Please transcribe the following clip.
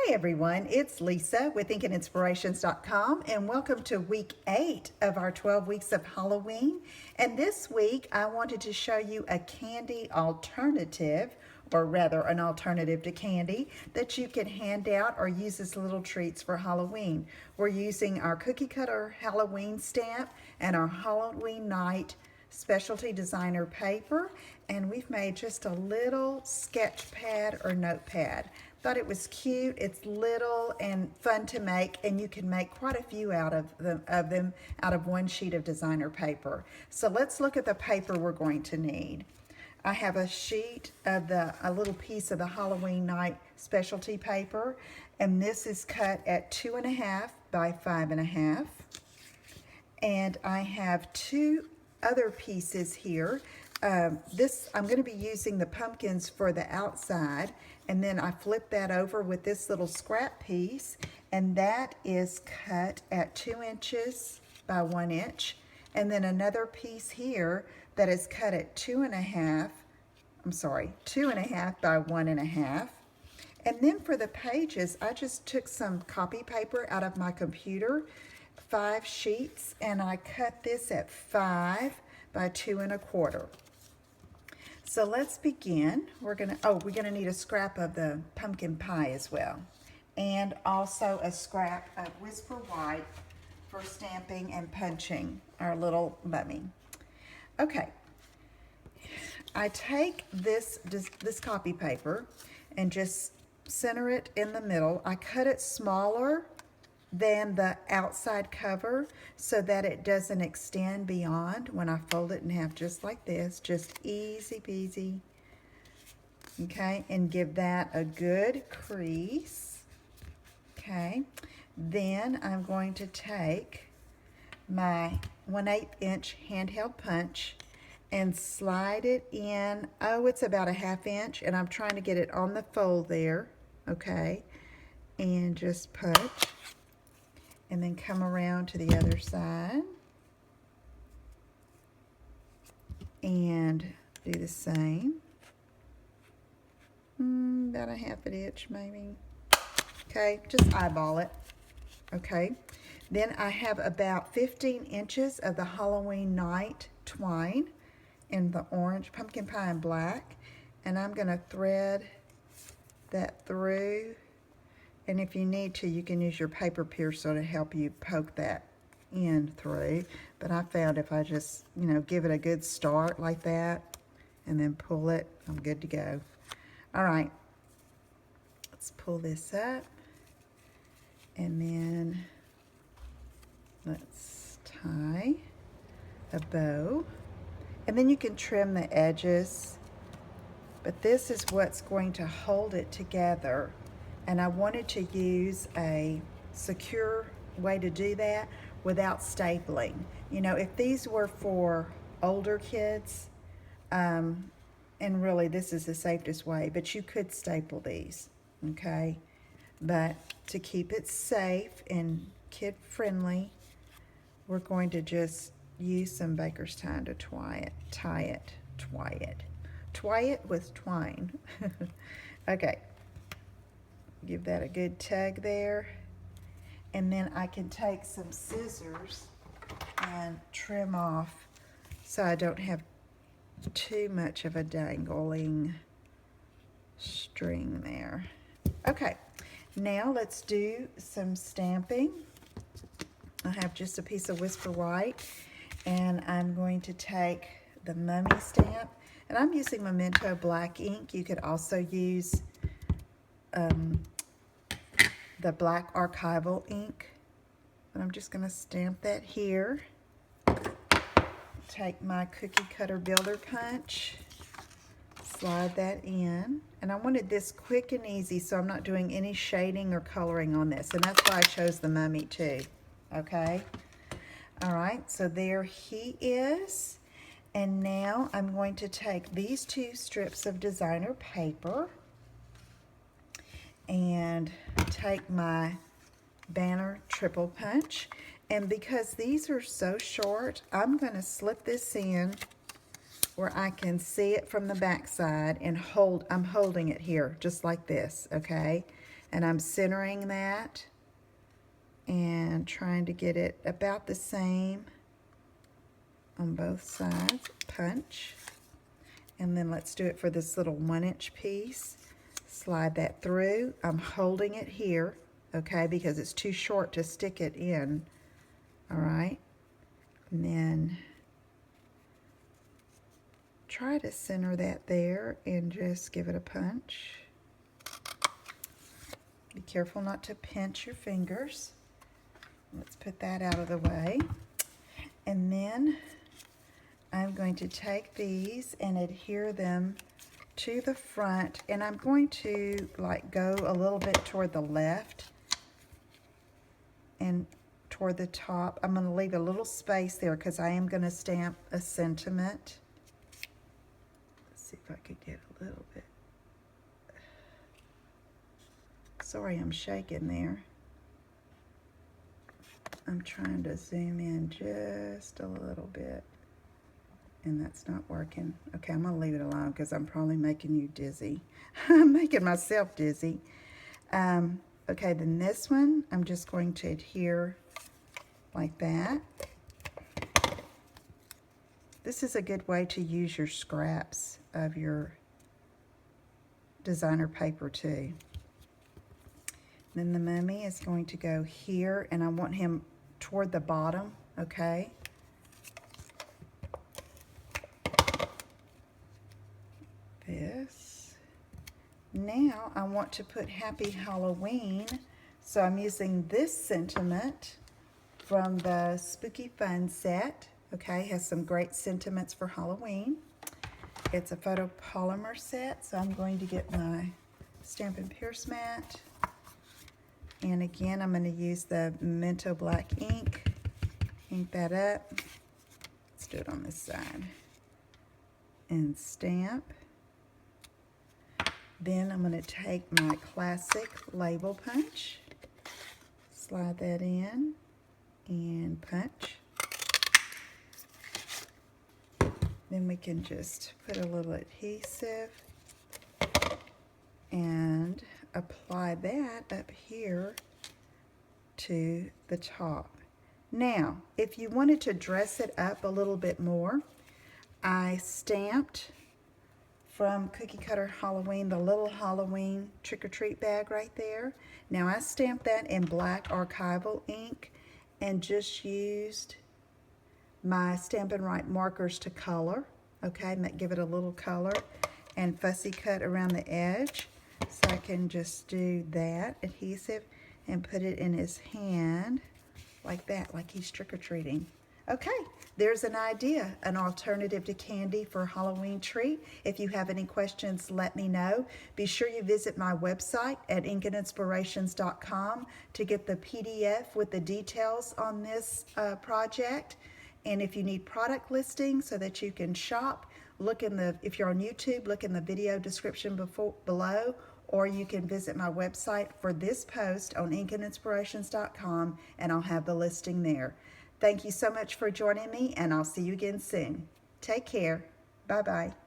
Hi everyone, it's Lisa with InkandInspirations.com and welcome to week 8 of our 12 weeks of Halloween. And this week I wanted to show you a candy alternative, or rather an alternative to candy, that you can hand out or use as little treats for Halloween. We're using our cookie cutter Halloween stamp and our Halloween night specialty designer paper, and we've made just a little sketch pad or notepad. Thought it was cute. It's little and fun to make, and you can make quite a few out of them out of one sheet of designer paper. So let's look at the paper we're going to need. I have a sheet of a little piece of the Halloween night specialty paper, and this is cut at 2.5 by 5.5. And I have two other pieces here. I'm going to be using the pumpkins for the outside, and then I flip that over with this little scrap piece, and that is cut at 2 inches by 1 inch, and then another piece here that is cut at 2.5 by 1.5. And then for the pages, I just took some copy paper out of my computer, 5 sheets, and I cut this at 5 by 2.25. So let's begin. We're gonna need a scrap of the pumpkin pie as well, and also a scrap of Whisper White for stamping and punching our little mummy. Okay, I take this copy paper and just center it in the middle. I cut it smaller than the outside cover so that it doesn't extend beyond when I fold it in half, just like this, just easy peasy. Okay, and give that a good crease. Okay, then I'm going to take my 1/8 inch handheld punch and slide it in. Oh, it's about a 1/2 inch, and I'm trying to get it on the fold there. Okay, and just punch. And then come around to the other side and do the same. About a 1/2 inch maybe. Okay, just eyeball it. Okay, then I have about 15 inches of the Halloween night twine in the orange, pumpkin pie and black, and I'm going to thread that through. And if you need to, you can use your paper piercer to help you poke that in through. But I found if I just, give it a good start like that and then pull it, I'm good to go. All right, let's pull this up. And then let's tie a bow. And then you can trim the edges. But this is what's going to hold it together. And I wanted to use a secure way to do that without stapling. If these were for older kids, and really this is the safest way, but you could staple these, okay? But to keep it safe and kid-friendly, we're going to just use some baker's twine to tie it with twine. Okay. Give that a good tug there, and then I can take some scissors and trim off so I don't have too much of a dangling string there. Okay, now let's do some stamping. I have just a piece of Whisper White, and I'm going to take the mummy stamp, and I'm using Memento black ink. You could also use the black archival ink, but I'm just going to stamp that here. Take my cookie cutter builder punch, slide that in, and I wanted this quick and easy, so I'm not doing any shading or coloring on this, and that's why I chose the mummy too. Okay, all right, so there he is. And now I'm going to take these 2 strips of designer paper and take my banner triple punch, and because these are so short, I'm going to slip this in where I can see it from the back side and I'm holding it here just like this, okay? And I'm centering that and trying to get it about the same on both sides. Punch. And then let's do it for this little 1-inch piece. Slide that through. I'm holding it here, okay, because it's too short to stick it in. All right. And then try to center that there and just give it a punch. Be careful not to pinch your fingers. Let's put that out of the way. And then I'm going to take these and adhere them to the front, and I'm going to like go a little bit toward the left and toward the top. I'm going to leave a little space there because I am going to stamp a sentiment. Let's see if I could get a little bit. Sorry, I'm shaking there. I'm trying to zoom in just a little bit, and that's not working. Okay, I'm gonna leave it alone because I'm probably making you dizzy. I'm making myself dizzy. Okay, then this one, I'm just going to adhere like that. This is a good way to use your scraps of your designer paper too. Then the mummy is going to go here, and I want him toward the bottom, okay? This. Now I want to put Happy Halloween, so I'm using this sentiment from the Spooky Fun set, okay? Has some great sentiments for Halloween. It's a photopolymer set, so I'm going to get my Stampin' Pierce mat. And again, I'm going to use the Memento Black ink. Ink that up. Let's do it on this side. And stamp. Then I'm going to take my classic label punch. Slide that in and punch. Then we can just put a little adhesive and apply that up here to the top. Now, if you wanted to dress it up a little bit more, I stamped from Cookie Cutter Halloween, the little Halloween trick-or-treat bag right there. Now I stamped that in black archival ink and just used my Stampin' Right markers to color, okay, give it a little color, and fussy cut around the edge. So I can just do that adhesive and put it in his hand like that, like he's trick-or-treating. Okay, there's an idea, an alternative to candy for a Halloween treat. If you have any questions, let me know. Be sure you visit my website at inkandinspirations.com to get the PDF with the details on this project. And if you need product listings so that you can shop, look in the, if you're on YouTube, look in the video description below, or you can visit my website for this post on inkandinspirations.com, and I'll have the listing there. Thank you so much for joining me, and I'll see you again soon. Take care. Bye-bye.